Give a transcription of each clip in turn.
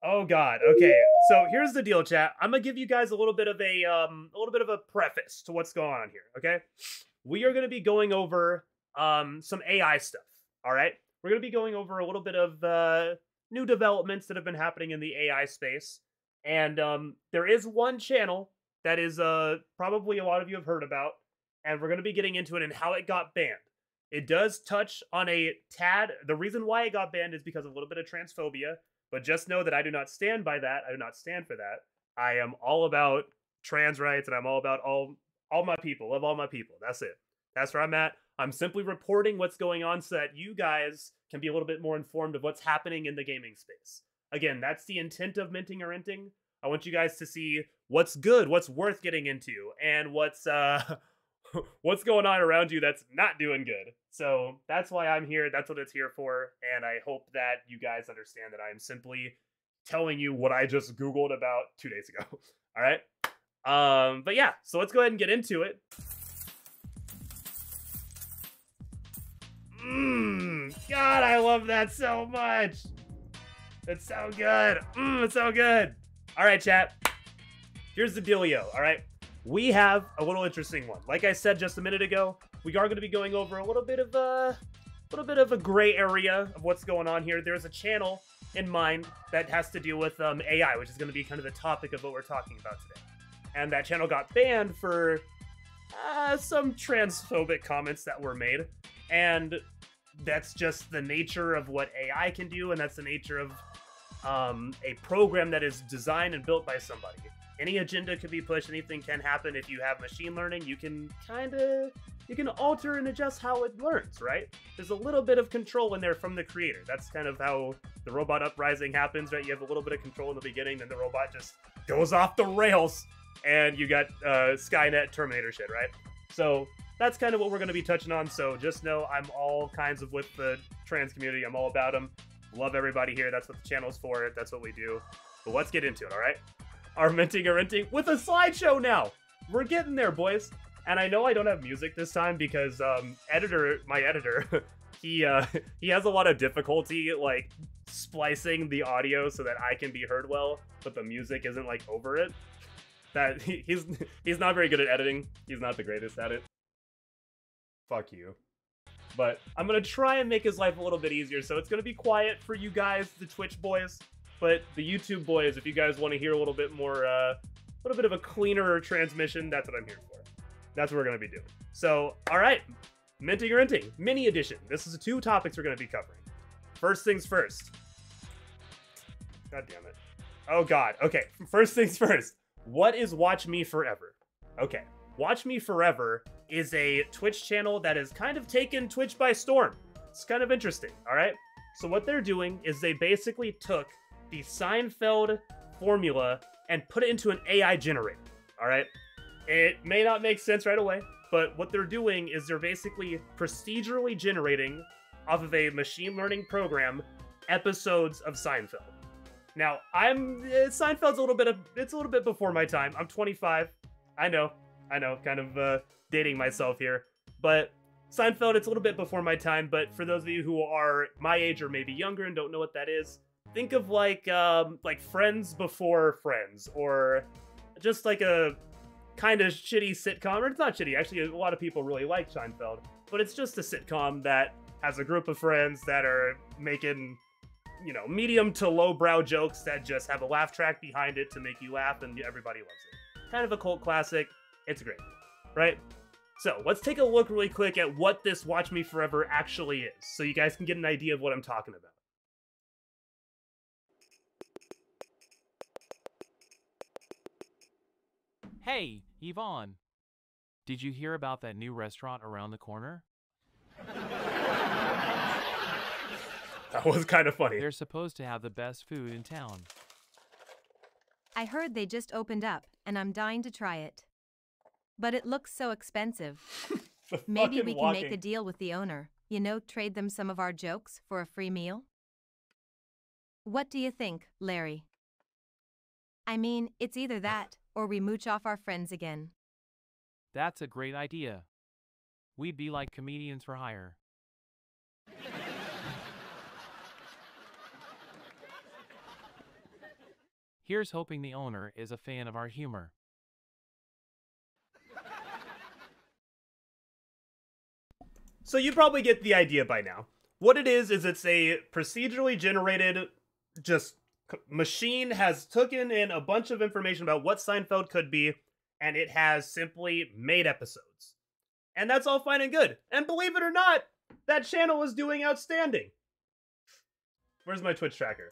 Oh God. Okay. So here's the deal, chat. I'm gonna give you guys a little bit of a preface to what's going on here. Okay. We are gonna be going over some AI stuff. All right. We're gonna be going over a little bit of new developments that have been happening in the AI space, and there is one channel that is probably a lot of you have heard about, and we're gonna be getting into it and how it got banned. It does touch on a tad. The reason why it got banned is because of a little bit of transphobia, but just know that I do not stand by that. I do not stand for that. I am all about trans rights and I'm all about all my people. Love all my people. That's it. That's where I'm at. I'm simply reporting what's going on so that you guys can be a little bit more informed of what's happening in the gaming space. Again, that's the intent of minting or renting. I want you guys to see what's good, what's worth getting into, and what's going on around you that's not doing good. So that's why I'm here. That's what it's here for. And I hope that you guys understand that I am simply telling you what I just Googled about 2 days ago. All right. But yeah, so let's go ahead and get into it. God, I love that so much. It's so good. It's so good. All right, chat. Here's the dealio. All right. We have a little interesting one. Like I said just a minute ago, we are going to be going over a little bit of a gray area of what's going on here. There's a channel in mind that has to deal with AI, which is going to be kind of the topic of what we're talking about today. And that channel got banned for some transphobic comments that were made. And that's just the nature of what AI can do, and that's the nature of a program that is designed and built by somebody. Any agenda could be pushed, anything can happen. If you have machine learning, you can alter and adjust how it learns, right? There's a little bit of control in there from the creator. That's kind of how the robot uprising happens, right? You have a little bit of control in the beginning, then the robot just goes off the rails, and you got Skynet Terminator shit, right? So that's kind of what we're going to be touching on. So just know I'm all kinds of with the trans community. I'm all about them. Love everybody here. That's what the channel's for. That's what we do. But let's get into it, all right? Are minting or renting with a slideshow now. We're getting there, boys. And I know I don't have music this time because my editor, he has a lot of difficulty like splicing the audio so that I can be heard well, but the music isn't like over it. That he's not very good at editing. He's not the greatest at it. Fuck you. But I'm gonna try and make his life a little bit easier, so it's gonna be quiet for you guys, the Twitch boys. But the YouTube boys, if you guys want to hear a little bit more, a little bit of a cleaner transmission, that's what I'm here for. That's what we're going to be doing. So, all right, minting or renting, mini edition. This is the 2 topics we're going to be covering. First things first. God damn it. Oh God. Okay. First things first. What is Watch Me Forever? Okay. Watch Me Forever is a Twitch channel that has kind of taken Twitch by storm. It's kind of interesting. All right. So what they're doing is they basically took the Seinfeld formula and put it into an AI generator, all right? It may not make sense right away, but what they're doing is they're basically procedurally generating off of a machine learning program episodes of Seinfeld. Now, Seinfeld's it's a little bit before my time. I'm 25. I know, kind of dating myself here, but Seinfeld, it's a little bit before my time, but for those of you who are my age or maybe younger and don't know what that is, think of like Friends before Friends, or just like a kind of shitty sitcom. Or it's not shitty, actually. A lot of people really like Seinfeld, but it's just a sitcom that has a group of friends that are making, medium to low-brow jokes that just have a laugh track behind it to make you laugh, and everybody loves it. Kind of a cult classic. It's great, right? So let's take a look really quick at what this Watch Me Forever actually is, so you guys can get an idea of what I'm talking about. Hey, Yvonne. Did you hear about that new restaurant around the corner? That was kind of funny. They're supposed to have the best food in town. I heard they just opened up, and I'm dying to try it. But it looks so expensive. Maybe we can make a deal with the owner. Trade them some of our jokes for a free meal? What do you think, Larry? I mean, it's either that, or we mooch off our friends again. That's a great idea. We'd be like comedians for hire. Here's hoping the owner is a fan of our humor. So you probably get the idea by now. What it is it's a procedurally generated machine has taken in a bunch of information about what Seinfeld could be, and it has simply made episodes. And that's all fine and good. And believe it or not, that channel is doing outstanding. Where's my Twitch tracker?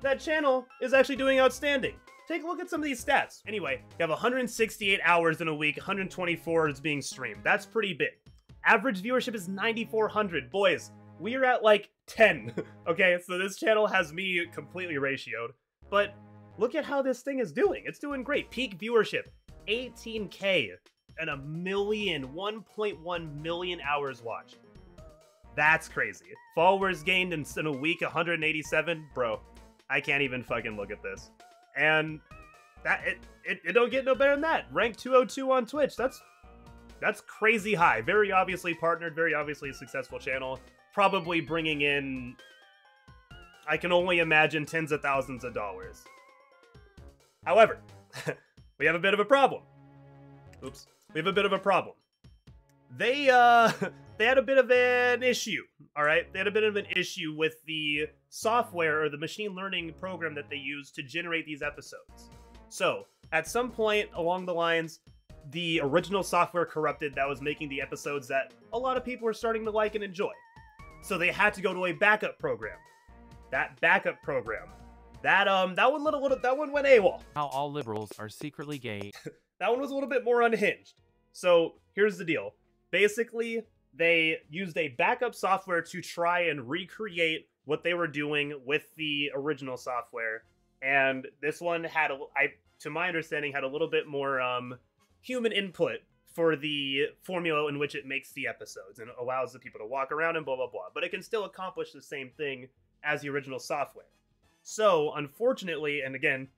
That channel is actually doing outstanding. Take a look at some of these stats. Anyway, you have 168 hours in a week, 124 is being streamed. That's pretty big. Average viewership is 9,400. Boys, we are at like 10. Okay, so this channel has me completely ratioed. But look at how this thing is doing. It's doing great. Peak viewership, 18K and 1.1 million hours watched. That's crazy. Followers gained in a week, 187. Bro, I can't even fucking look at this. And that it don't get no better than that. Rank 202 on Twitch. That's crazy high. Very obviously partnered, very obviously a successful channel. Probably bringing in, I can only imagine, tens of thousands of dollars. However, we have a bit of a problem. Oops. We have a bit of a problem. They had a bit of an issue, all right? They had a bit of an issue with the software or the machine learning program that they use to generate these episodes. So, at some point along the lines, the original software corrupted that was making the episodes that a lot of people were starting to like and enjoy. So they had to go to a backup program. That backup program, that one went AWOL. How all liberals are secretly gay. That one was a little bit more unhinged. So here's the deal. Basically, they used a backup software to try and recreate what they were doing with the original software. And this one had, to my understanding, had a little bit more human input for the formula in which it makes the episodes and allows the people to walk around and blah, blah, blah. But it can still accomplish the same thing as the original software. So, unfortunately, and again,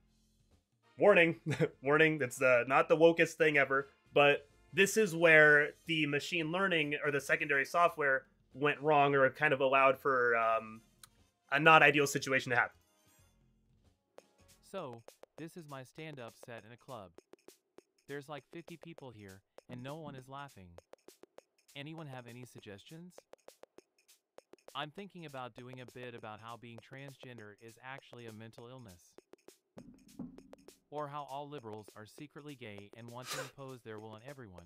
warning, warning, it's not the wokest thing ever, but this is where the machine learning or the secondary software went wrong or kind of allowed for a not ideal situation to happen. So, this is my stand-up set in a club. There's like 50 people here, and no one is laughing. Anyone have any suggestions? I'm thinking about doing a bit about how being transgender is actually a mental illness. Or how all liberals are secretly gay and want to impose their will on everyone.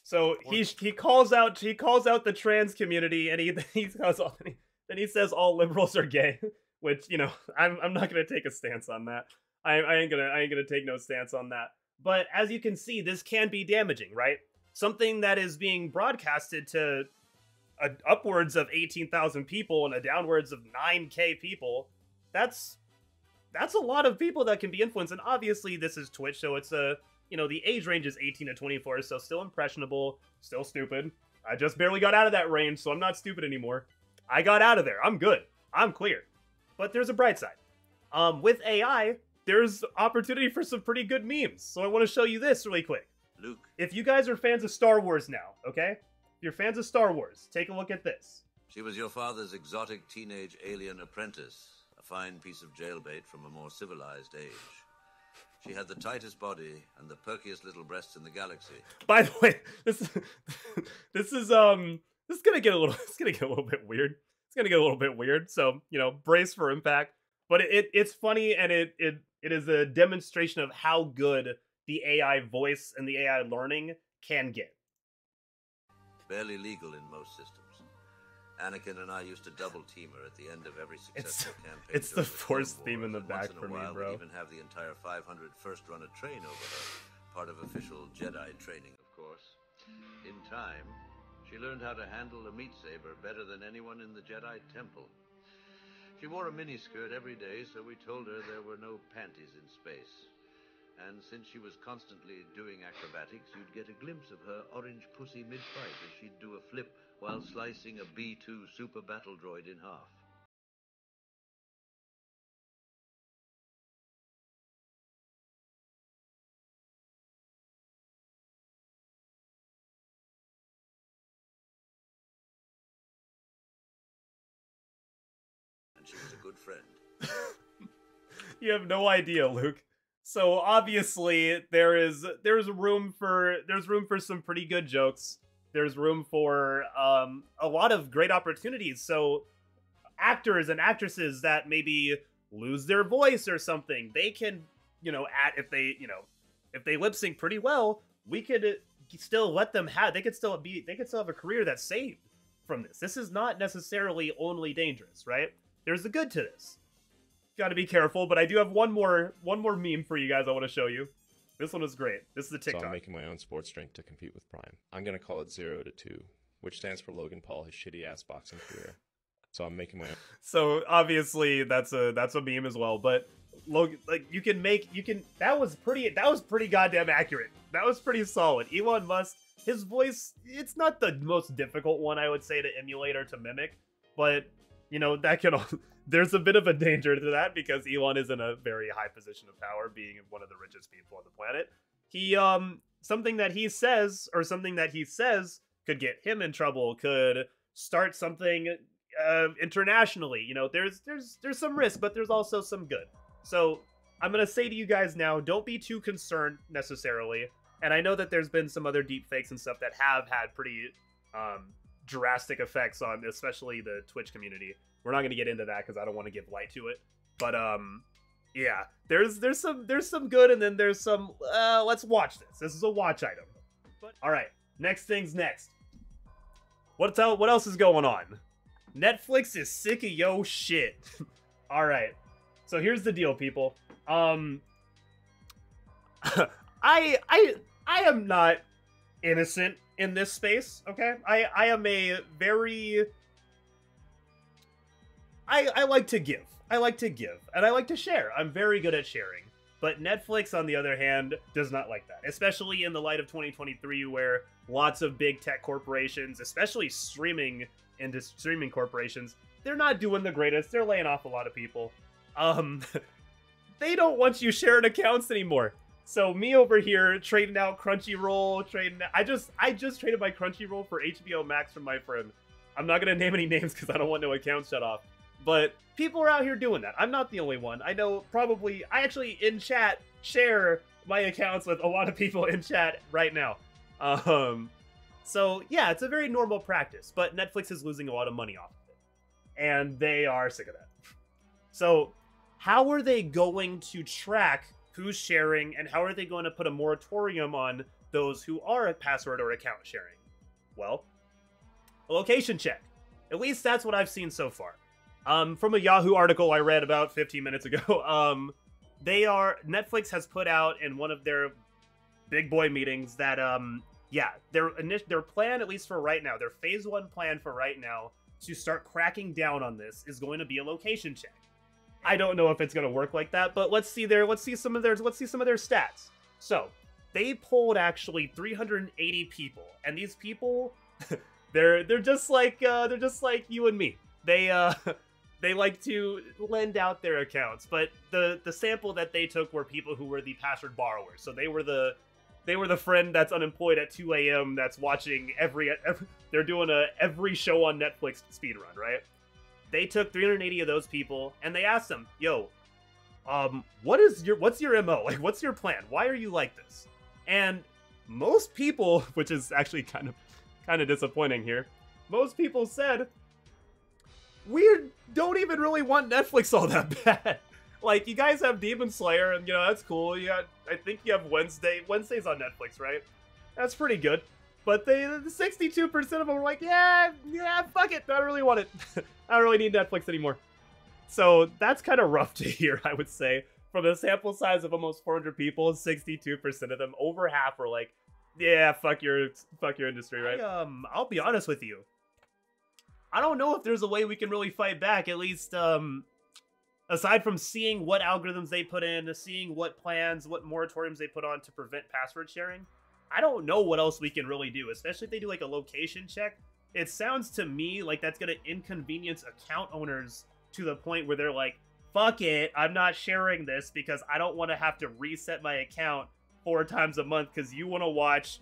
So he calls out the trans community, and then he says all liberals are gay, which, you know, I'm not gonna take a stance on that. I ain't gonna take no stance on that. But as you can see, this can be damaging, right? Something that is being broadcasted to upwards of 18,000 people and a downwards of 9K people. That's a lot of people that can be influenced. And obviously this is Twitch, so it's the age range is 18 to 24, so still impressionable, still stupid. I just barely got out of that range, so I'm not stupid anymore. I got out of there. I'm good. I'm clear. But there's a bright side. With AI, there's opportunity for some pretty good memes. So I want to show you this really quick. Luke. If you guys are fans of Star Wars now, okay? If you're fans of Star Wars, take a look at this. She was your father's exotic teenage alien apprentice, a fine piece of jailbait from a more civilized age. She had the tightest body and the perkiest little breasts in the galaxy. By the way, this is gonna get a little bit weird. It's gonna get a little bit weird. So, brace for impact. But it's funny, and it is a demonstration of how good the AI voice and the AI learning can get. Barely legal in most systems. Anakin and I used to double team her at the end of every successful campaign. It's the Force theme in the back for me, bro. We'd even have the entire 500 first run a train over her, part of official Jedi training, of course. In time, she learned how to handle a meat saber better than anyone in the Jedi Temple. She wore a miniskirt every day, so we told her there were no panties in space. And since she was constantly doing acrobatics, you'd get a glimpse of her orange pussy mid-fight as she'd do a flip while slicing a B-2 super battle droid in half. And she was a good friend. You have no idea, Luke. So obviously there's room for some pretty good jokes. There's room for a lot of great opportunities. So actors and actresses that maybe lose their voice or something, they can, if they lip sync pretty well, we could still let them have. They could still have a career that's saved from this. This is not necessarily only dangerous, right? There's a good to this. Got to be careful, but I do have one more meme for you guys I want to show you. This one was great. This is the TikTok. So I'm making my own sports drink to compete with Prime. I'm going to call it 0 to 2, which stands for Logan Paul, his shitty-ass boxing career. So I'm making my own. So obviously that's a meme as well, but Logan, like that was pretty goddamn accurate. That was pretty solid. Elon Musk, his voice, it's not the most difficult one I would say to emulate or to mimic, but that can there's a bit of a danger to that because Elon is in a very high position of power, being one of the richest people on the planet. He something that he says could get him in trouble, could start something internationally. There's some risk, but there's also some good. So I'm gonna say to you guys now, don't be too concerned necessarily. And I know that there's been some other deep fakes and stuff that have had pretty drastic effects on especially the Twitch community. We're not gonna get into that because I don't want to give light to it. But yeah, there's some good, and then there's some let's watch this. This is a watch item. But all right, next thing's next. What else is going on? Netflix is sick of yo shit. All right. So here's the deal, people. I am not innocent in this space, okay? I am a very I like to give. I like to give, and I like to share. I'm very good at sharing. But Netflix, on the other hand, does not like that, especially in the light of 2023, where lots of big tech corporations, especially streaming corporations, they're not doing the greatest. They're laying off a lot of people. They don't want you sharing accounts anymore. So me over here trading out Crunchyroll, I just traded my Crunchyroll for HBO Max from my friend. I'm not gonna name any names because I don't want no accounts shut off. But people are out here doing that. I'm not the only one. I know I actually in chat share my accounts with a lot of people in chat right now. So yeah, it's a very normal practice, but Netflix is losing a lot of money off of it. And they are sick of that. So how are they going to track who's sharing, and how are they going to put a moratorium on those who are password or account sharing? Well, a location check. At least that's what I've seen so far. From a Yahoo article I read about 15 minutes ago, Netflix has put out in one of their big boy meetings that, their plan, at least for right now, their phase 1 plan for right now to start cracking down on this is going to be a location check. I don't know if it's going to work like that, but let's see some of their stats. So they polled actually 380 people, and these people, they're just like you and me. They like to lend out their accounts, but the sample that they took were people who were the password borrowers. So they were the friend that's unemployed at 2 a.m. that's watching they're doing every show on Netflix speedrun, right? They took 380 of those people and they asked them, "Yo, what's your MO? Like, what's your plan? Why are you like this?" And most people, which is actually kind of disappointing here, most people said, "We don't even really want Netflix all that bad. Like, you guys have Demon Slayer, and that's cool. I think you have Wednesday's on Netflix, right? That's pretty good." But the 62% of them were like, yeah, fuck it. I don't really want it. I don't really need Netflix anymore. So that's kind of rough to hear, I would say. From a sample size of almost 400 people, 62% of them, over half, were like, yeah, fuck your industry, right? I'll be honest with you. I don't know if there's a way we can really fight back, at least, aside from seeing what algorithms they put in, seeing what plans, what moratoriums they put on to prevent password sharing. I don't know what else we can really do, especially if they do like a location check. It sounds to me like that's going to inconvenience account owners to the point where they're like, fuck it, I'm not sharing this because I don't want to have to reset my account 4 times a month because you want to watch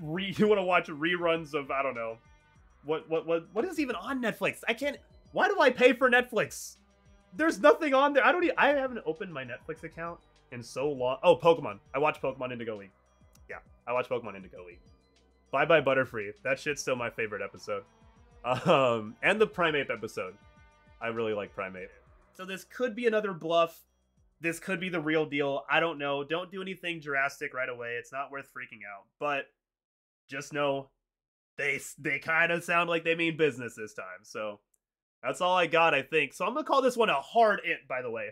reruns of, I don't know, what is even on Netflix? Why do I pay for Netflix? There's nothing on there. I haven't opened my Netflix account in so long. Oh, Pokemon. I watched Pokemon Indigo League. Yeah, I watched Pokemon Indigo League. Bye Bye Butterfree. That shit's still my favorite episode. And the Primeape episode. I really like Primeape. So this could be another bluff. This could be the real deal. I don't know. Don't do anything drastic right away. It's not worth freaking out. But just know they kind of sound like they mean business this time. So that's all I got, I think. So I'm going to call this one a hard it, by the way.